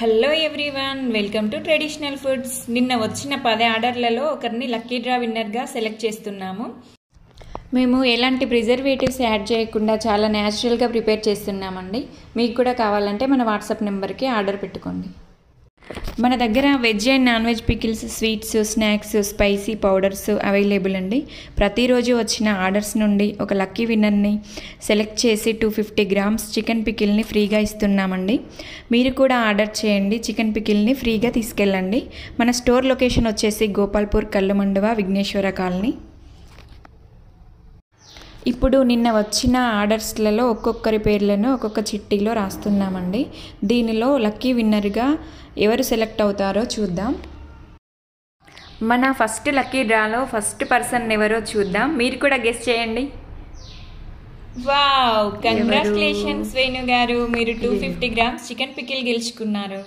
Hello everyone, welcome to traditional foods. నిన్న వచ్చిన 10 ఆర్డర్లలో ఒకరిని లక్కీ డ్రా విన్నర్గా సెలెక్ట్ చేస్తున్నాము. మేము ఎలాంటి ప్రిజర్వేటివ్స్ యాడ్ చేయకుండా చాలా న్యాచురల్గా ప్రిపేర్ చేస్తున్నామండి. మీకు కూడా కావాలంటే మన వాట్సాప్ నెంబర్కి ఆర్డర్ పెట్టుకోండి. మన దగ్గర veg and non veg pickles, sweets, snacks, spicy powders available అండి. ప్రతిరోజు వచ్చిన ఆర్డర్స్ నుండి ఒక లక్కీ విన్నర్ని సెలెక్ట్ చేసి 250 గ్రామ్స్ చికెన్ పికిల్ని ఫ్రీగా ఇస్తున్నామండి. మీరు కూడా ఆర్డర్ చేయండి, చికెన్ పికిల్ని ఫ్రీగా తీసుకెళ్ళండి. మన స్టోర్ లొకేషన్ వచ్చేసి గోపాల్పూర్, కల్లుమండువ, విఘ్నేశ్వర కాలనీ. ఇప్పుడు నిన్న వచ్చిన ఆర్డర్స్లలో ఒక్కొక్కరి పేర్లను ఒక్కొక్క చిట్టీలో రాస్తున్నామండి. దీనిలో లక్కీ విన్నర్గా ఎవరు సెలెక్ట్ అవుతారో చూద్దాం. మన ఫస్ట్ లక్కీ డ్రాలో ఫస్ట్ పర్సన్ ఎవరో చూద్దాం. మీరు కూడా గెస్ చేయండి. వావ్, కంగ్రాచులేషన్స్ వేణు గారు, మీరు 250 గ్రామ్స్ చికెన్ పికిల్ గెలుచుకున్నారు.